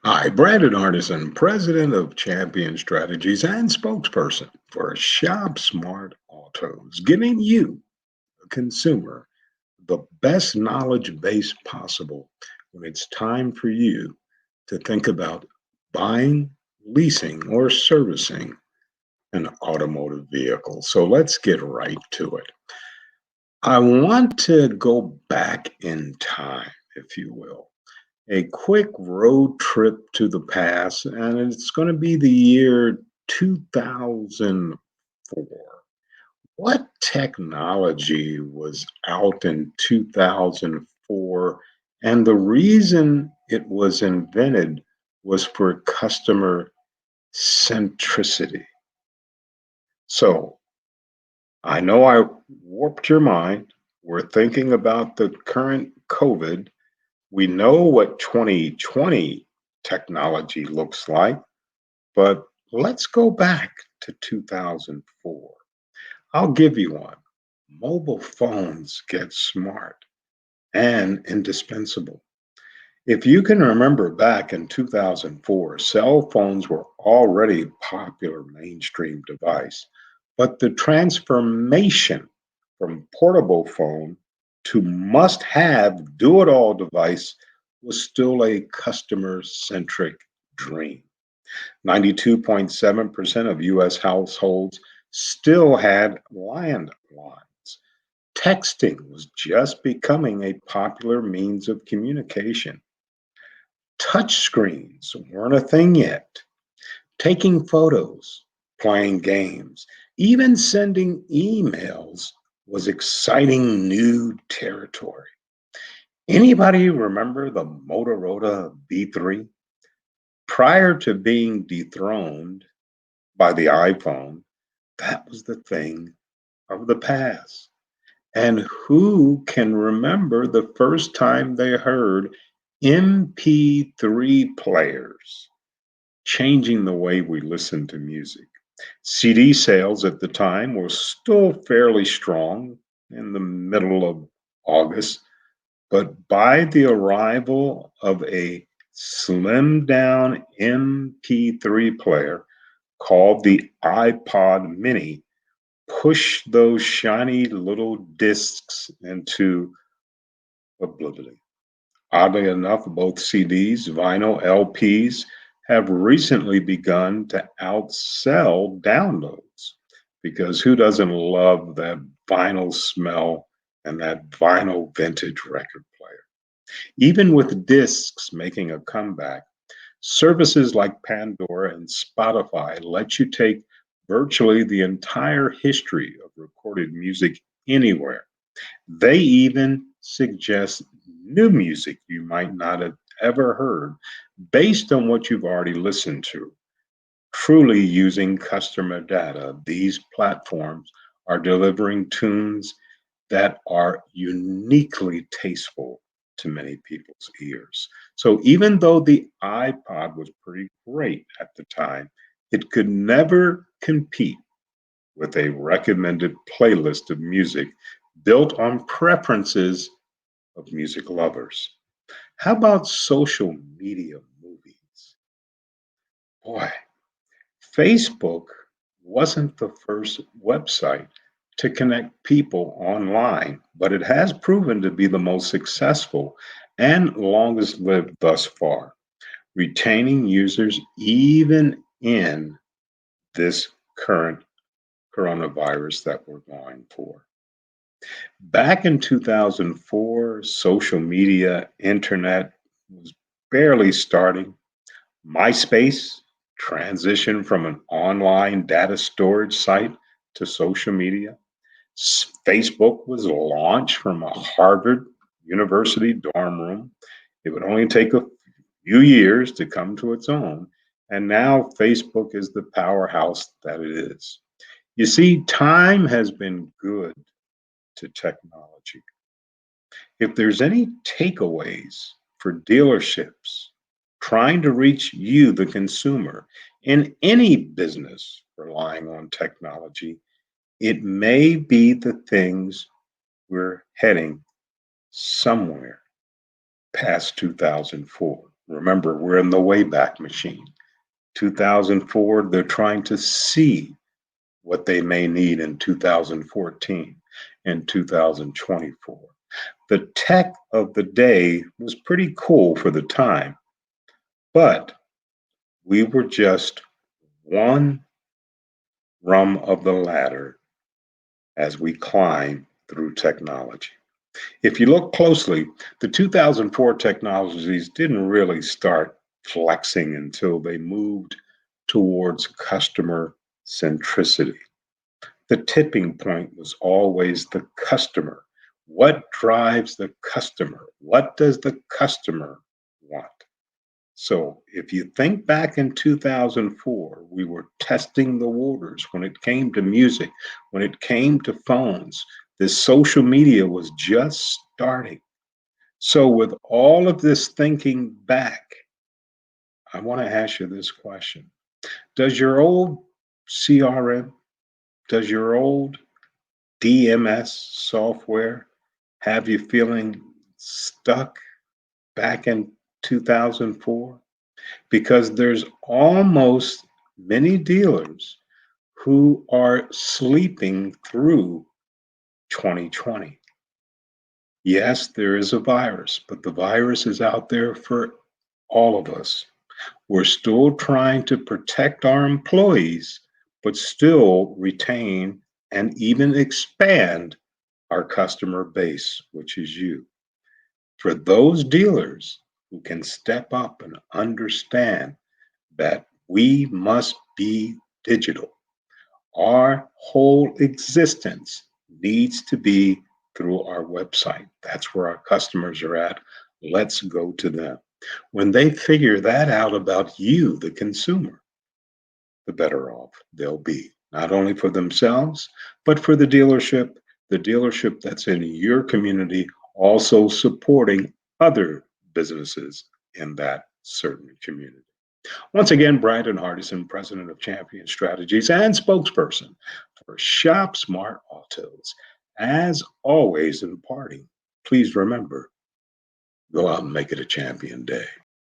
Hi, Brandon Artisan, president of Champion Strategies and spokesperson for ShopSmart Autos, giving you, the consumer, the best knowledge base possible when it's time for you to think about buying, leasing, or servicing an automotive vehicle. So let's get right to it. I want to go back in time, if you will, a quick road trip to the past, and it's going to be the year 2004. What technology was out in 2004? And the reason it was invented was for customer centricity. So I know I warped your mind. We're thinking about the current COVID. We know what 2020 technology looks like, but let's go back to 2004. I'll give you one. Mobile phones get smart and indispensable. If you can remember back in 2004, cell phones were already a popular mainstream device, but the transformation from portable phone to must have do it all device was still a customer centric dream. 92.7% of US households still had landlines. Texting was just becoming a popular means of communication. Touch screens weren't a thing yet. Taking photos, playing games, even sending emails was exciting new territory. Anybody remember the Motorola V3? Prior to being dethroned by the iPhone, that was the thing of the past. And who can remember the first time they heard MP3 players changing the way we listen to music? CD sales at the time were still fairly strong in the middle of August, but by the arrival of a slimmed down MP3 player called the iPod Mini, pushed those shiny little discs into oblivion. Oddly enough, both CDs, vinyl, LPs have recently begun to outsell downloads because who doesn't love that vinyl smell and that vinyl vintage record player? Even with discs making a comeback, services like Pandora and Spotify let you take virtually the entire history of recorded music anywhere. They even suggest new music you might not have ever heard based on what you've already listened to. Truly using customer data, these platforms are delivering tunes that are uniquely tasteful to many people's ears. So even though the iPod was pretty great at the time, it could never compete with a recommended playlist of music built on preferences of music lovers. How about social media movies? Boy, Facebook wasn't the first website to connect people online, but it has proven to be the most successful and longest lived thus far, retaining users even in this current coronavirus that we're going for. Back in 2004, social media, internet was barely starting. MySpace transitioned from an online data storage site to social media. Facebook was launched from a Harvard University dorm room. It would only take a few years to come to its own. And now Facebook is the powerhouse that it is. You see, time has been good to technology. If there's any takeaways for dealerships trying to reach you, the consumer, in any business relying on technology, it may be the things we're heading somewhere past 2004. Remember, we're in the Wayback Machine. 2004, they're trying to see what they may need in 2014 and 2024. The tech of the day was pretty cool for the time, but we were just one rung of the ladder as we climb through technology. If you look closely, the 2004 technologies didn't really start flexing until they moved towards customer centricity. The tipping point was always the customer. What drives the customer? What does the customer want? So, if you think back in 2004, we were testing the waters when it came to music, when it came to phones. This social media was just starting. So, with all of this thinking back, I want to ask you this question. Does your old CRM, does your old DMS software have you feeling stuck back in 2004? Because there's almost many dealers who are sleeping through 2020. Yes, there is a virus, but the virus is out there for all of us. We're still trying to protect our employees, but still retain and even expand our customer base, which is you. For those dealers who can step up and understand that we must be digital, our whole existence needs to be through our website. That's where our customers are at. Let's go to them. When they figure that out about you, the consumer, the better off they'll be, not only for themselves, but for the dealership that's in your community, also supporting other businesses in that certain community. Once again, Brandon Hardison, president of Champion Strategies and spokesperson for ShopSmart Autos. As always, in parting, please remember, go out and make it a champion day.